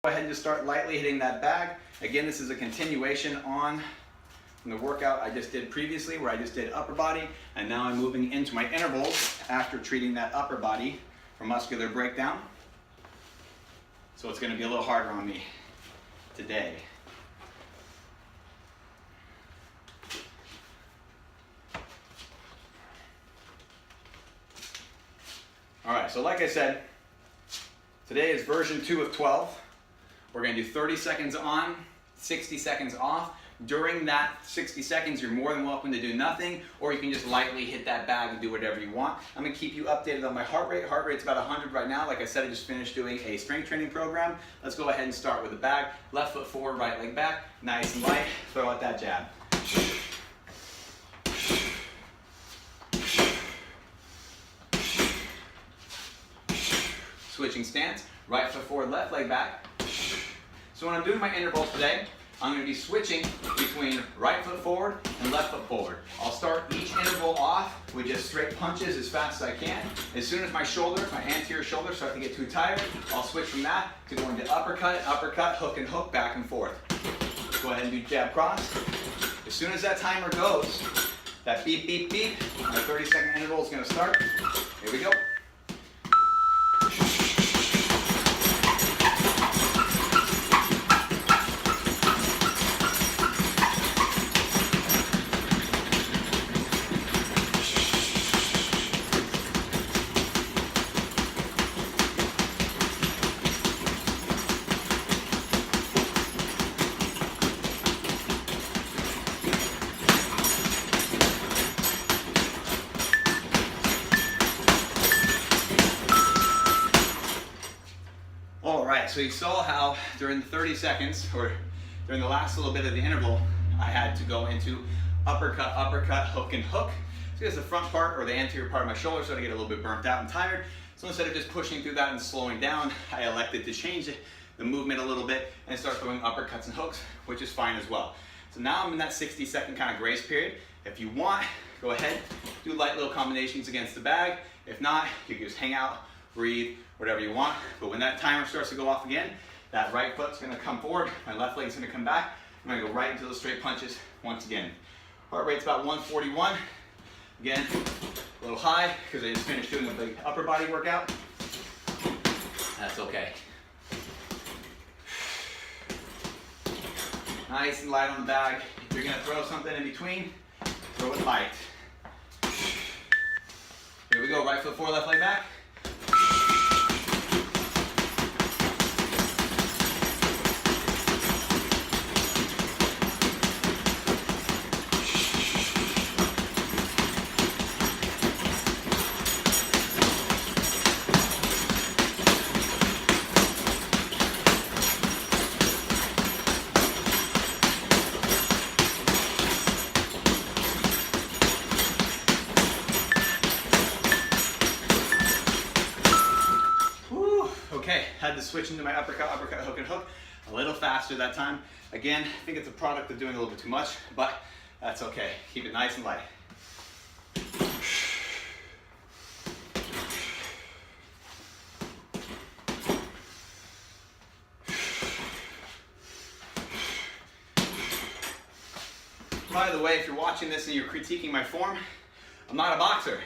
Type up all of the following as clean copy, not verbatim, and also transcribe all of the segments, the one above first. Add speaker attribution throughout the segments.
Speaker 1: Go ahead and just start lightly hitting that bag. Again, this is a continuation on from the workout I just did previously, where I just did upper body, and now I'm moving into my intervals after treating that upper body for muscular breakdown. So it's going to be a little harder on me today. All right, so like I said, today is version 2 of 12. We're going to do 30 seconds on, 60 seconds off. During that 60 seconds, you're more than welcome to do nothing, or you can just lightly hit that bag and do whatever you want. I'm going to keep you updated on my heart rate. Heart rate's about 100 right now. Like I said, I just finished doing a strength training program. Let's go ahead and start with the bag. Left foot forward, right leg back. Nice and light. Throw out that jab. Switching stance. Right foot forward, left leg back. So when I'm doing my intervals today, I'm going to be switching between right foot forward and left foot forward. I'll start each interval off with just straight punches as fast as I can. As soon as my shoulders, my anterior shoulders start to get too tired, I'll switch from that to going to uppercut, uppercut, hook and hook, back and forth. Go ahead and do jab cross. As soon as that timer goes, that beep, beep, beep, my 30-second interval is going to start. Here we go. So you saw how during the 30 seconds, or during the last little bit of the interval, I had to go into uppercut, uppercut, hook and hook. So because the front part or the anterior part of my shoulder started to get a little bit burnt out and tired. So instead of just pushing through that and slowing down, I elected to change the movement a little bit and start throwing uppercuts and hooks, which is fine as well. So now I'm in that 60-second kind of grace period. If you want, go ahead, do light little combinations against the bag. If not, you can just hang out, breathe, whatever you want. But when that timer starts to go off again, that right foot's going to come forward, my left leg's going to come back. I'm going to go right into those straight punches once again. Heart rate's about 141. Again, a little high because I just finished doing a big upper body workout. That's okay. Nice and light on the bag. If you're going to throw something in between, throw it light. Here we go, right foot forward, left leg back. Had to switch into my uppercut, uppercut, hook and hook a little faster that time. Again, I think it's a product of doing a little bit too much, but that's okay. Keep it nice and light. By the way, if you're watching this and you're critiquing my form, I'm not a boxer.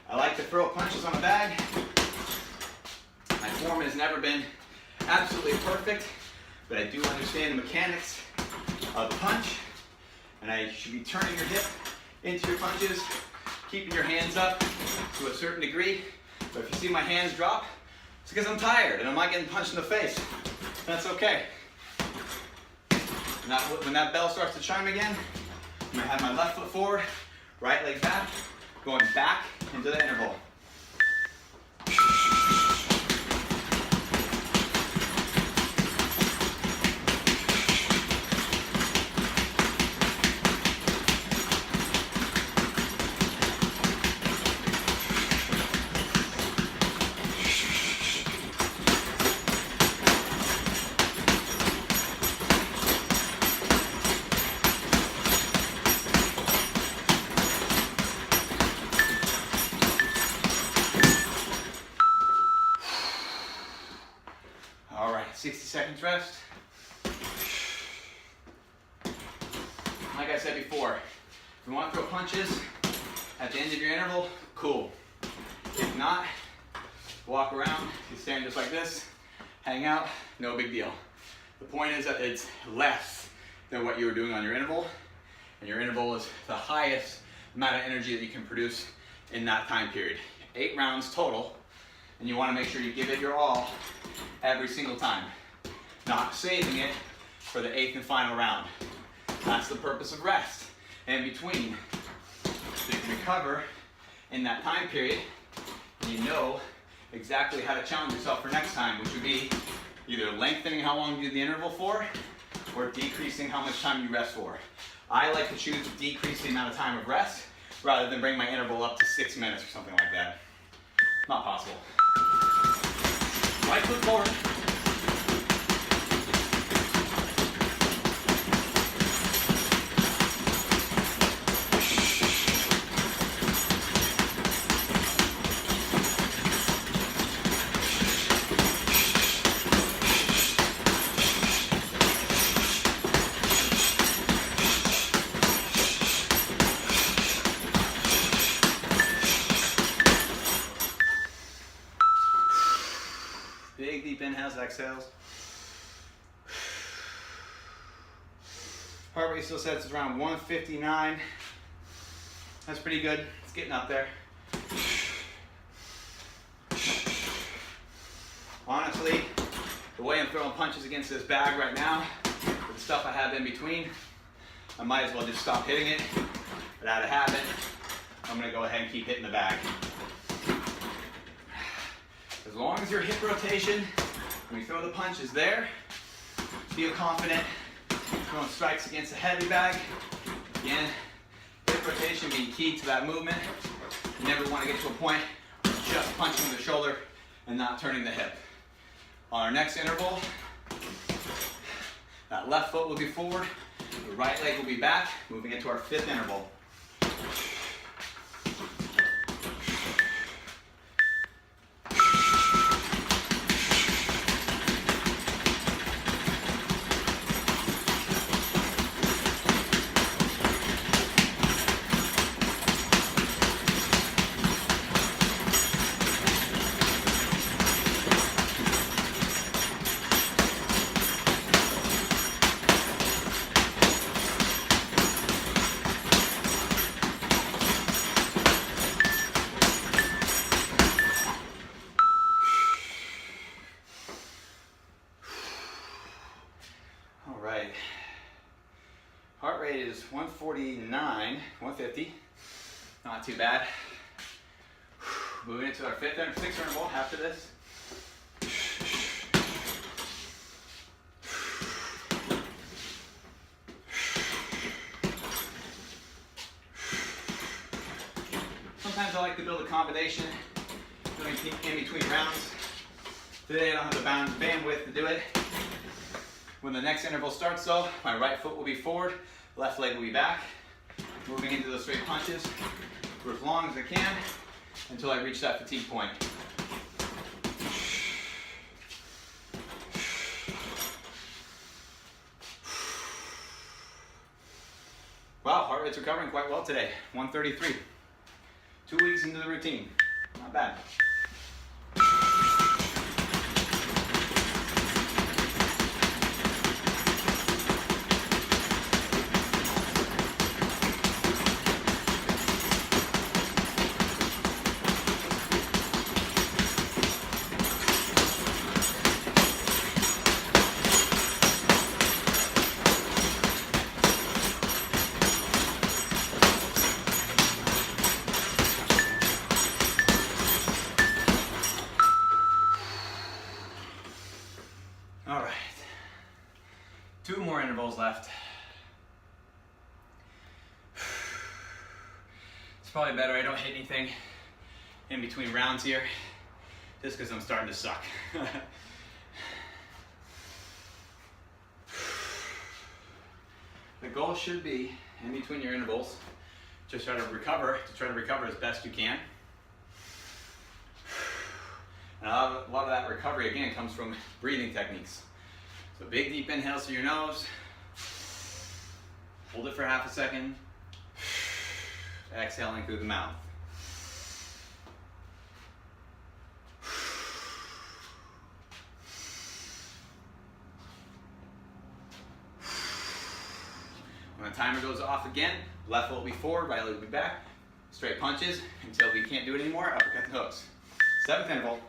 Speaker 1: I like to throw punches on a bag. My form has never been absolutely perfect, but I do understand the mechanics of the punch, and I should be turning your hip into your punches, keeping your hands up to a certain degree. But if you see my hands drop, it's because I'm tired and I'm not getting punched in the face. That's okay. Now, when that bell starts to chime again, I'm going to have my left foot forward, right leg back, going back into the interval. seconds rest. Like I said before, if you want to throw punches at the end of your interval, cool. If not, walk around, you stand just like this, hang out, no big deal. The point is that it's less than what you were doing on your interval, and your interval is the highest amount of energy that you can produce in that time period. 8 rounds total, and you want to make sure you give it your all every single time, not saving it for the 8th and final round. That's the purpose of rest in between. So you can recover in that time period, and you know exactly how to challenge yourself for next time, which would be either lengthening how long you do the interval for, or decreasing how much time you rest for. I like to choose to decrease the amount of time of rest rather than bring my interval up to 6 minutes or something like that. Not possible. Right foot forward. Big deep inhales, exhales. Heart rate still sets around 159. That's pretty good. It's getting up there. Honestly, the way I'm throwing punches against this bag right now, with the stuff I have in between, I might as well just stop hitting it. But out of habit, I'm gonna go ahead and keep hitting the bag. As long as your hip rotation, when you throw the punch, is there, feel confident throwing strikes against a heavy bag. Again, hip rotation being key to that movement. You never want to get to a point where you're just punching the shoulder and not turning the hip. On our next interval, that left foot will be forward, the right leg will be back, moving into our 5th interval. Heart rate is 149, 150, not too bad. Moving into our 5th and 6th interval after this. Sometimes I like to build a combination in between rounds. Today I don't have the bandwidth to do it. When the next interval starts though, my right foot will be forward, left leg will be back, moving into those straight punches for as long as I can until I reach that fatigue point. Wow, heart rate's recovering quite well today, 133. 2 weeks into the routine, not bad. All right, 2 more intervals left. It's probably better I don't hit anything in between rounds here, just because I'm starting to suck. The goal should be, in between your intervals, just try to recover as best you can. And a lot of that recovery, again, comes from breathing techniques. big deep inhale through your nose. Hold it for half a second. Exhaling through the mouth. When the timer goes off again, left leg will be forward, right leg will be back. Straight punches until we can't do it anymore. Uppercut and hooks. 7th interval.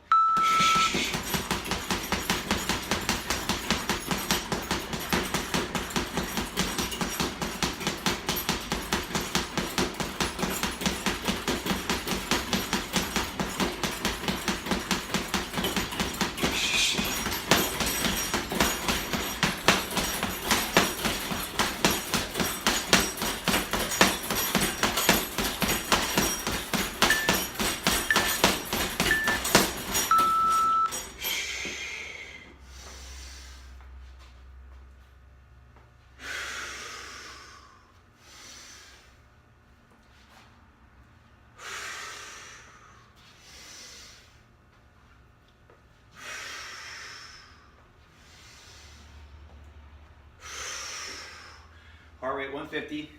Speaker 1: Heart rate 150.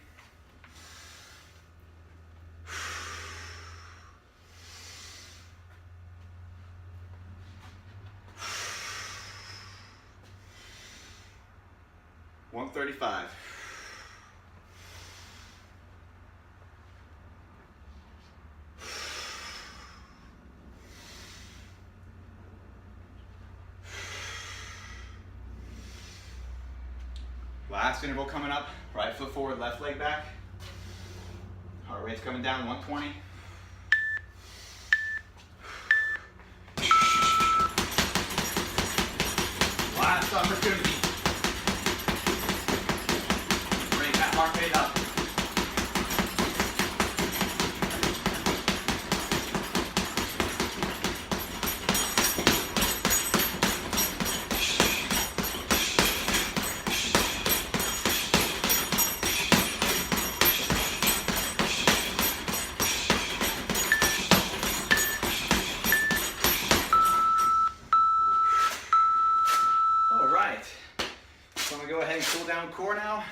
Speaker 1: $135. Last interval coming up. Right foot forward, left leg back. Heart rate's coming down, 120. Last opportunity. Bring that heart rate up. So I'm going to go ahead and cool down core now.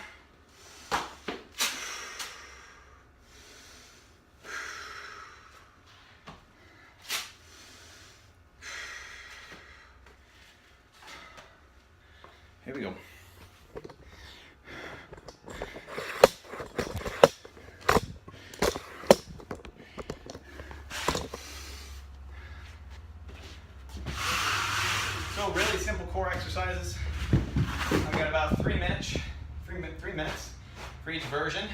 Speaker 1: Here we go. So really simple core exercises. I've got about 3 minutes for each version,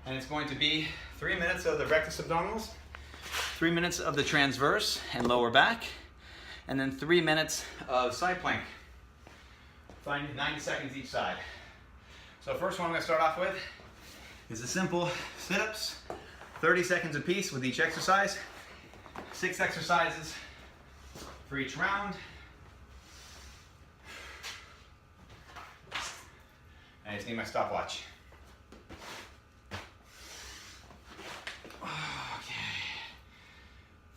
Speaker 1: and it's going to be 3 minutes of the rectus abdominals, 3 minutes of the transverse and lower back, and then 3 minutes of side plank. 90 seconds each side. So first one I'm going to start off with is a simple sit-ups, 30 seconds apiece with each exercise, 6 exercises for each round. I just need my stopwatch. Okay.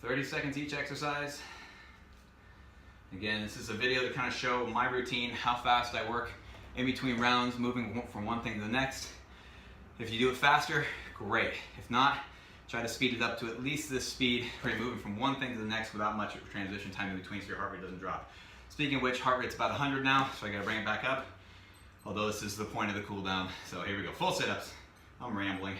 Speaker 1: 30 seconds each exercise. Again, this is a video to kind of show my routine, how fast I work in between rounds, moving from one thing to the next. If you do it faster, great. If not, try to speed it up to at least this speed where you're moving from one thing to the next without much transition time in between so your heart rate doesn't drop. Speaking of which, heart rate's about 100 now, so I gotta bring it back up. Although this is the point of the cool down. So here we go, full sit-ups. I'm rambling.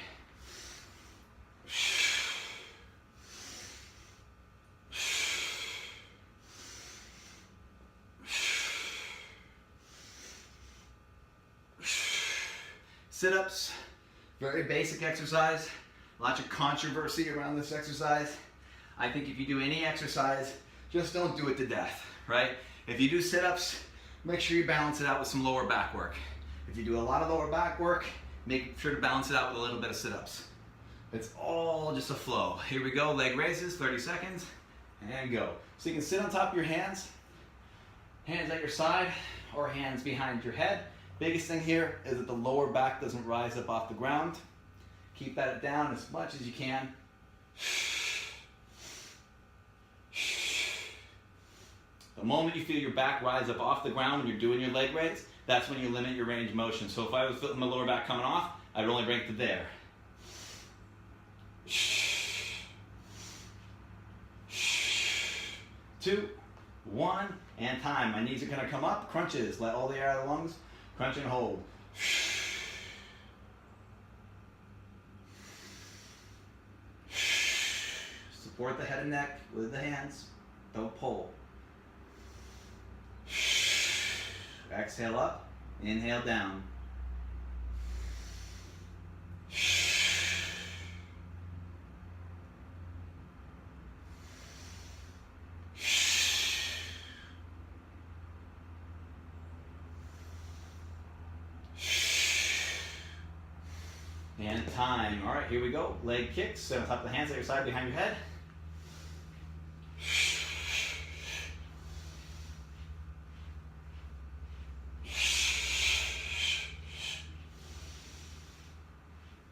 Speaker 1: Sit-ups, very basic exercise. Lots of controversy around this exercise. I think if you do any exercise, just don't do it to death, right? If you do sit-ups, make sure you balance it out with some lower back work. If you do a lot of lower back work, make sure to balance it out with a little bit of sit-ups. It's all just a flow. Here we go, leg raises, 30 seconds, and go. So you can sit on top of your hands at your side, or hands behind your head. Biggest thing here is that the lower back doesn't rise up off the ground. Keep that down as much as you can. The moment you feel your back rise up off the ground when you're doing your leg raise, that's when you limit your range of motion. So if I was feeling my lower back coming off, I'd only bring it to there. 2, 1, and time. My knees are gonna come up, crunches. Let all the air out of the lungs, crunch and hold. Support the head and neck with the hands. Don't pull. Exhale up, inhale down. And time. All right, here we go. Leg kicks. Sit on top of the hands at your side behind your head.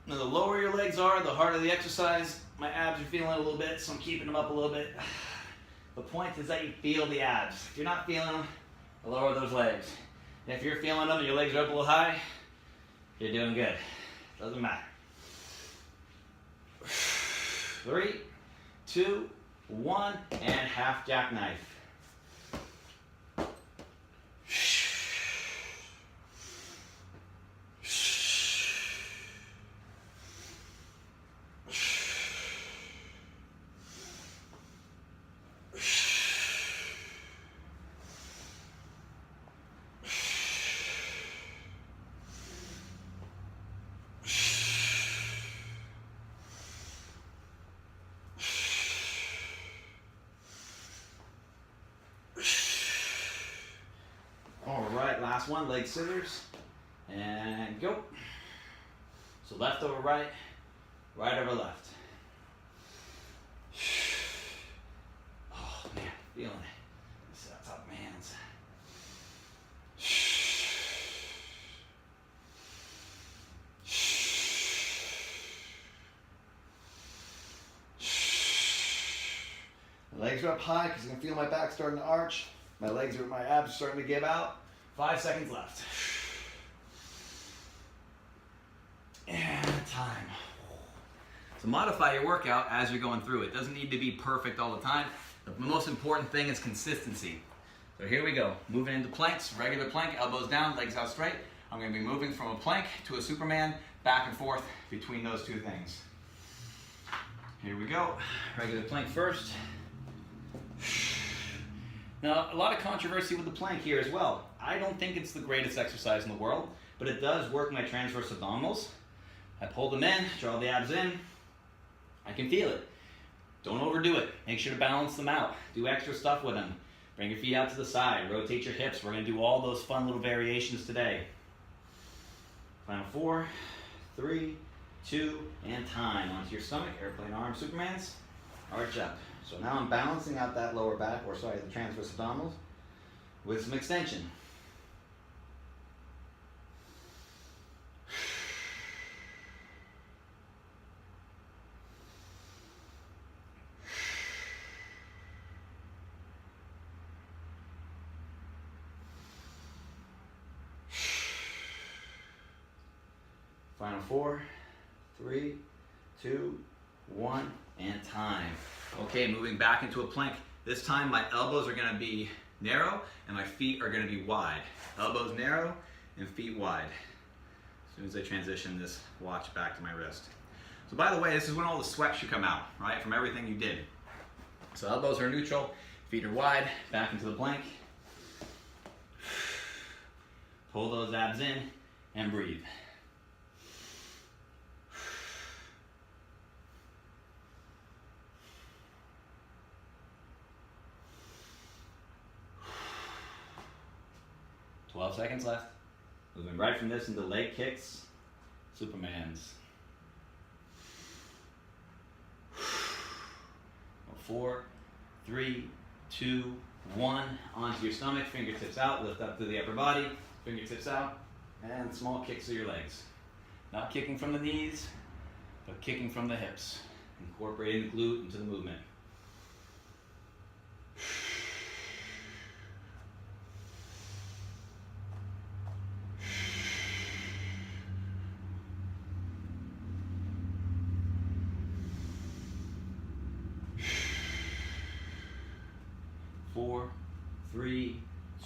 Speaker 1: Now, the lower your legs are, the harder the exercise. My abs are feeling it a little bit, so I'm keeping them up a little bit. The point is that you feel the abs. If you're not feeling them, lower those legs. And if you're feeling them and your legs are up a little high, you're doing good. Doesn't matter. 3, 2, 1, and half jackknife. Last one, leg scissors, and go. So left over right, right over left. Oh man, feeling it. Sit on top of my hands. My legs are up high because I can feel my back starting to arch. My abs are starting to give out. 5 seconds left. And time. So modify your workout as you're going through. It doesn't need to be perfect all the time. The most important thing is consistency. So here we go. Moving into planks, regular plank, elbows down, legs out straight. I'm going to be moving from a plank to a Superman, back and forth between those two things. Here we go. Regular plank first. Now, a lot of controversy with the plank here as well. I don't think it's the greatest exercise in the world, but it does work my transverse abdominals. I pull them in, draw the abs in. I can feel it. Don't overdo it. Make sure to balance them out. Do extra stuff with them. Bring your feet out to the side. Rotate your hips. We're going to do all those fun little variations today. Final 4, 3, 2, and time. Onto your stomach, airplane arms, Supermans. Arch up. So now I'm balancing out that lower back, the transverse abdominals, with some extension. Final 4, 3, 2, 1, and time. Okay, moving back into a plank. This time my elbows are gonna be narrow and my feet are gonna be wide. Elbows narrow and feet wide. As soon as I transition this watch back to my wrist. So by the way, this is when all the sweat should come out, right, from everything you did. So elbows are neutral, feet are wide, back into the plank. Pull those abs in and breathe. Seconds left. Moving right from this into leg kicks, Supermans. 4, 3, 2, 1. Onto your stomach, fingertips out, lift up through the upper body, fingertips out, and small kicks of your legs. Not kicking from the knees, but kicking from the hips. Incorporating the glute into the movement.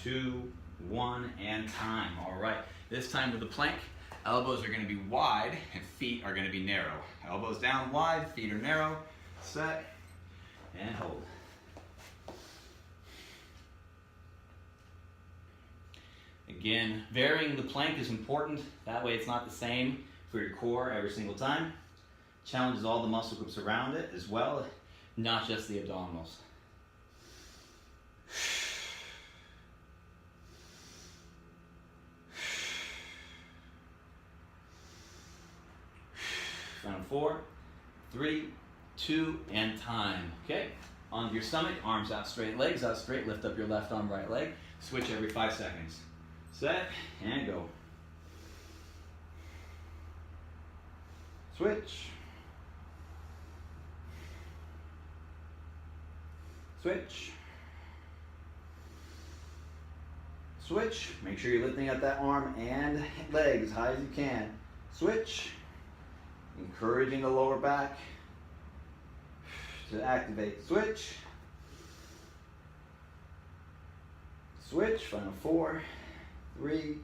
Speaker 1: 2, 1, and time. All right, this time with the plank, elbows are gonna be wide and feet are gonna be narrow. Elbows down wide, feet are narrow. Set and hold. Again, varying the plank is important. That way it's not the same for your core every single time. Challenges all the muscle groups around it as well, not just the abdominals. Round 4, 3, 2, and time. Okay, onto your stomach, arms out straight, legs out straight, lift up your left arm, right leg. Switch every 5 seconds. Set, and go. Switch. Switch. Switch. Make sure you're lifting up that arm and leg as high as you can. Switch. Encouraging the lower back to activate. Switch. Switch. Final 4, 3,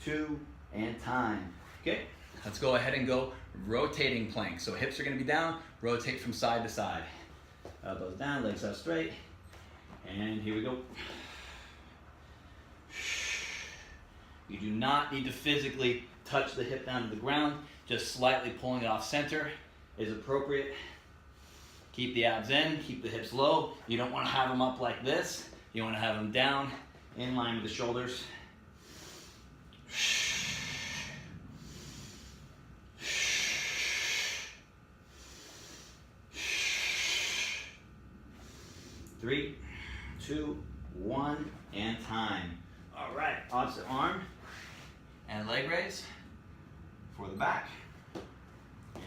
Speaker 1: 2, and time. Okay, let's go ahead and go rotating plank. So hips are going to be down, rotate from side to side. Elbows down, legs out straight, and here we go. You do not need to physically touch the hip down to the ground, just slightly pulling it off center is appropriate. Keep the abs in, keep the hips low. You don't want to have them up like this. You want to have them down, in line with the shoulders. 3, 2, 1, and time. All right, opposite arm and leg raise for the back.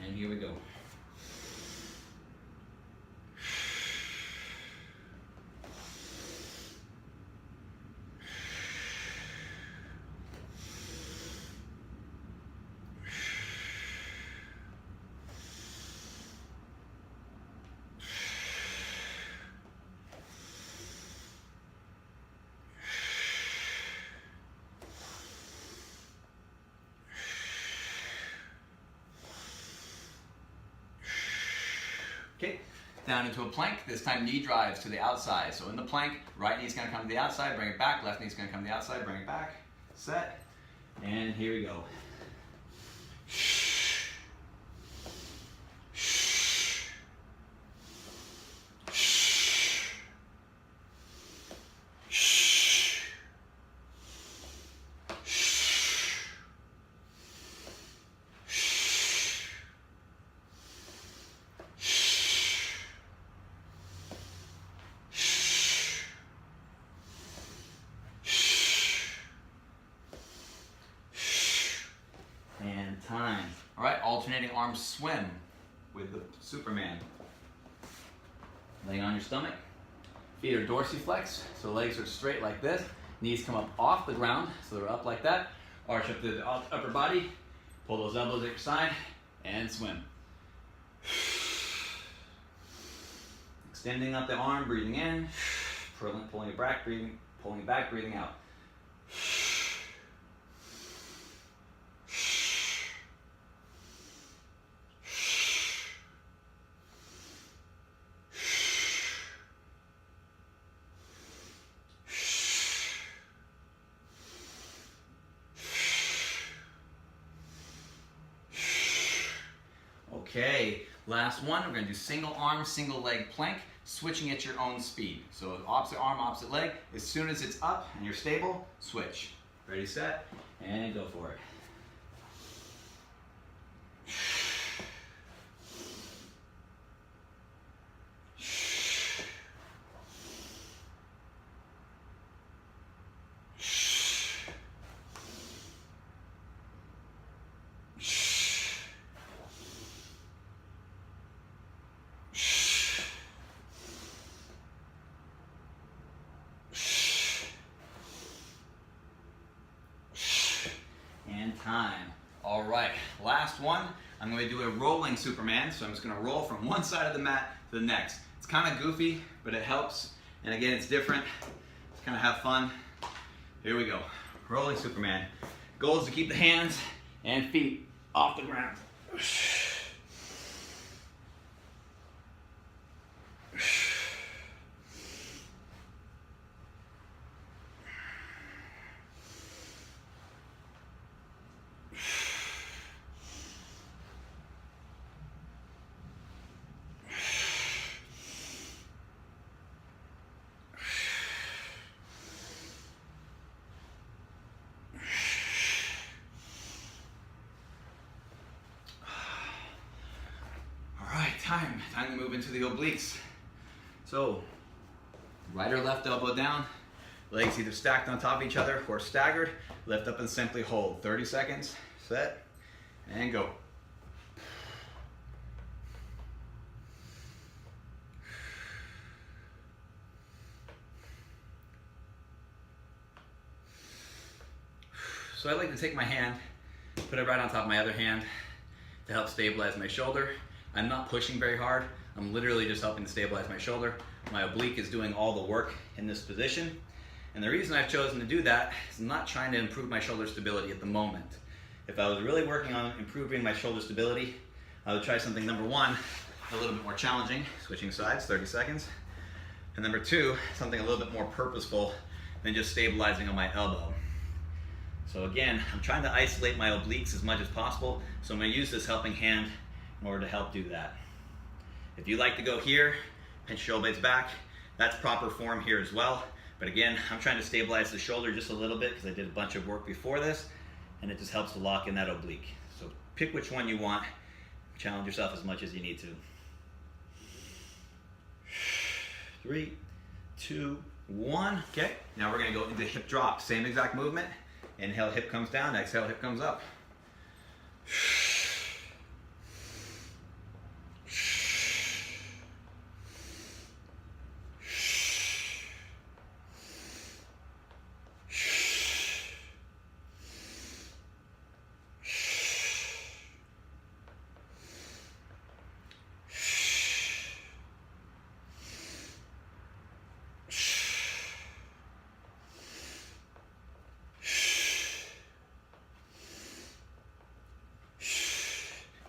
Speaker 1: And here we go. Okay, down into a plank. This time knee drives to the outside. So in the plank, right knee's gonna come to the outside, bring it back. Left knee's gonna come to the outside, bring it back. Set, and here we go. Time. All right, alternating arm swim with the Superman. Laying on your stomach. Feet are dorsiflex, so legs are straight like this. Knees come up off the ground, so they're up like that. Arch up to the upper body. Pull those elbows at your side and swim. Extending up the arm, breathing in. Pulling it back, breathing out. Okay, last one, we're gonna do single arm, single leg plank, switching at your own speed. So opposite arm, opposite leg, as soon as it's up and you're stable, switch. Ready, set, and go for it. Time. All right, last one. I'm going to do a rolling Superman, so I'm just going to roll from one side of the mat to the next. It's kind of goofy, but it helps. And again, it's different. Just kind of have fun. Here we go. Rolling Superman. Goal is to keep the hands and feet off the ground. Time to move into the obliques. So, right or left elbow down, legs either stacked on top of each other or staggered, lift up and simply hold. 30 seconds, set, and go. So I like to take my hand, put it right on top of my other hand to help stabilize my shoulder. I'm not pushing very hard. I'm literally just helping to stabilize my shoulder. My oblique is doing all the work in this position. And the reason I've chosen to do that is I'm not trying to improve my shoulder stability at the moment. If I was really working on improving my shoulder stability, I would try something, number one, a little bit more challenging, switching sides, 30 seconds. And number two, something a little bit more purposeful than just stabilizing on my elbow. So again, I'm trying to isolate my obliques as much as possible, so I'm going to use this helping hand in order to help do that. If you like to go here, pinch your shoulder blades back, that's proper form here as well. But again, I'm trying to stabilize the shoulder just a little bit because I did a bunch of work before this, and it just helps to lock in that oblique. So pick which one you want, challenge yourself as much as you need to. 3, 2, 1. Okay, now we're going to go into hip drop. Same exact movement. Inhale, hip comes down. Exhale, hip comes up.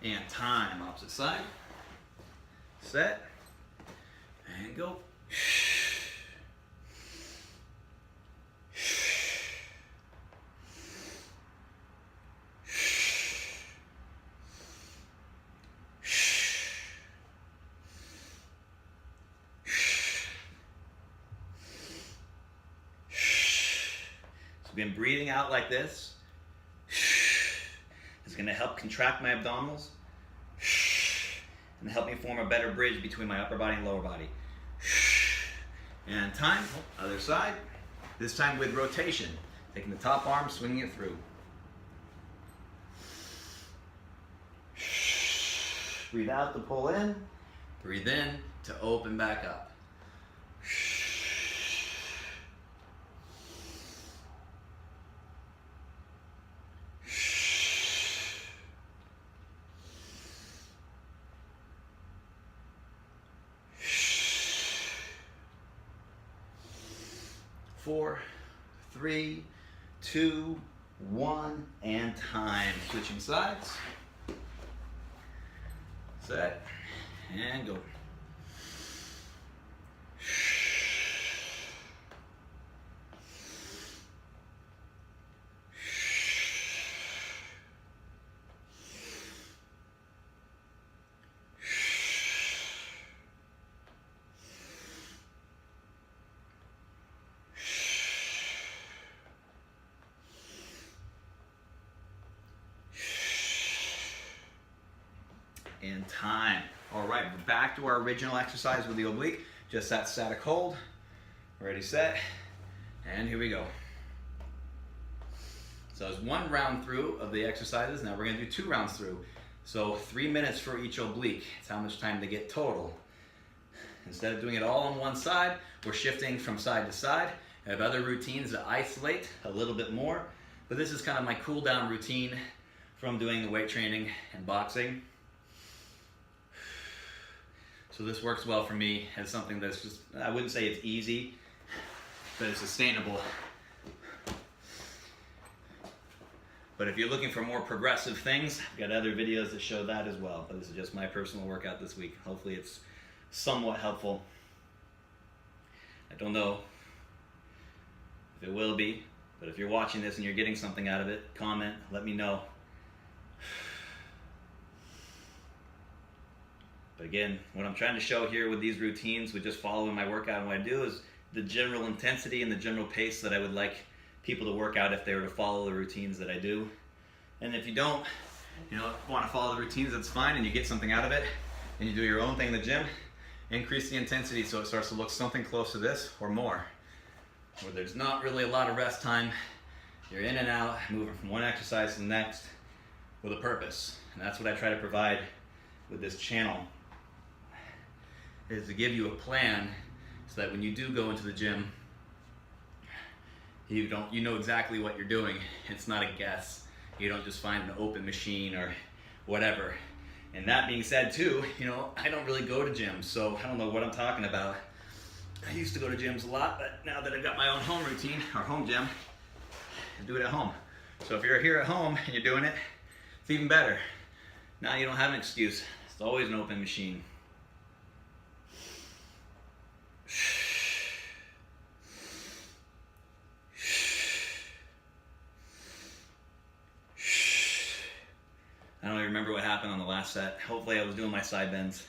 Speaker 1: And time, opposite side, set, and go. So again, breathing out like this is going to help contract my abdominals and help me form a better bridge between my upper body and lower body. And time, other side, this time with rotation. Taking the top arm, swinging it through. Breathe out to pull in, breathe in to open back up. 4, 3, 2, 1, and time. Switching sides. Set, and go. And time. All right, we're back to our original exercise with the oblique. Just that static hold. Ready, set, and here we go. So it's 1 round through of the exercises. Now we're going to do 2 rounds through. So 3 minutes for each oblique. It's how much time to get total. Instead of doing it all on one side, we're shifting from side to side. I have other routines that isolate a little bit more, but this is kind of my cool down routine from doing the weight training and boxing. So this works well for me as something that's just, I wouldn't say it's easy, but it's sustainable But if you're looking for more progressive things, I've got other videos that show that as well. But this is just my personal workout this week. Hopefully it's somewhat helpful. I don't know if it will be, but if you're watching this and you're getting something out of it, comment, let me know. But again, what I'm trying to show here with these routines, with just following my workout and what I do, is the general intensity and the general pace that I would like people to work out if they were to follow the routines that I do. And if you don't, want to follow the routines, that's fine, and you get something out of it, and you do your own thing in the gym, increase the intensity so it starts to look something close to this or more, where there's not really a lot of rest time. You're in and out, moving from one exercise to the next with a purpose. And that's what I try to provide with this channel, is to give you a plan so that when you do go into the gym, you know exactly what you're doing. It's not a guess. You don't just find an open machine or whatever. And that being said too, I don't really go to gyms, so I don't know what I'm talking about. I used to go to gyms a lot, but now that I've got my own home routine, or home gym, I do it at home. So if you're here at home and you're doing it, it's even better. Now you don't have an excuse. It's always an open machine. I don't even remember what happened on the last set. Hopefully I was doing my side bends.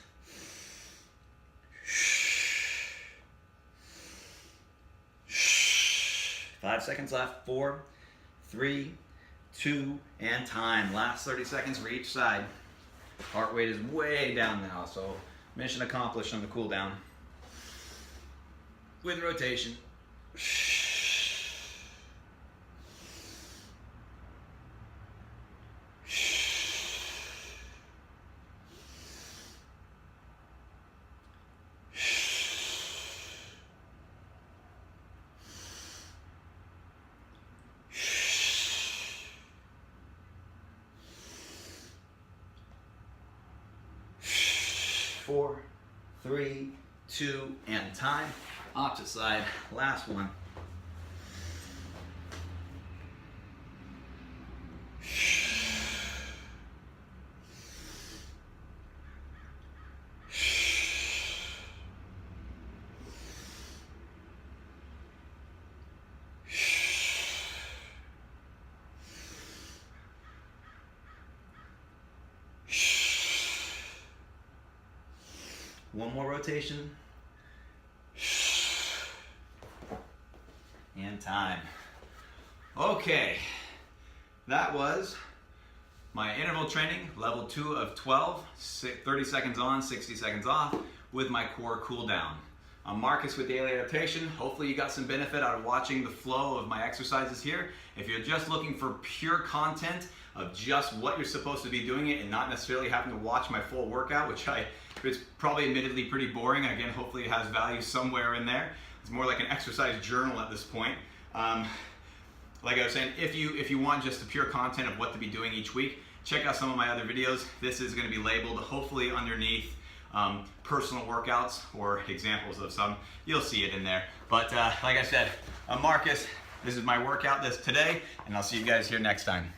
Speaker 1: 5 seconds left. 4, 3, 2, and time. Last 30 seconds for each side. Heart rate is way down now, so mission accomplished on the cool down. With rotation. 4, 3, 2, and time. Opposite side, last one. One more rotation. And time. Okay, that was my interval training, level 2 of 12, 30 seconds on, 60 seconds off, with my core cool down. I'm Marcus with Daily Adaptation. Hopefully you got some benefit out of watching the flow of my exercises here. If you're just looking for pure content of just what you're supposed to be doing it and not necessarily having to watch my full workout, which it's probably admittedly pretty boring. Again, hopefully it has value somewhere in there. It's more like an exercise journal at this point. Like I was saying, if you want just the pure content of what to be doing each week, check out some of my other videos. This is going to be labeled hopefully underneath personal workouts or examples of some. You'll see it in there. But like I said, I'm Marcus. This is my workout today, and I'll see you guys here next time.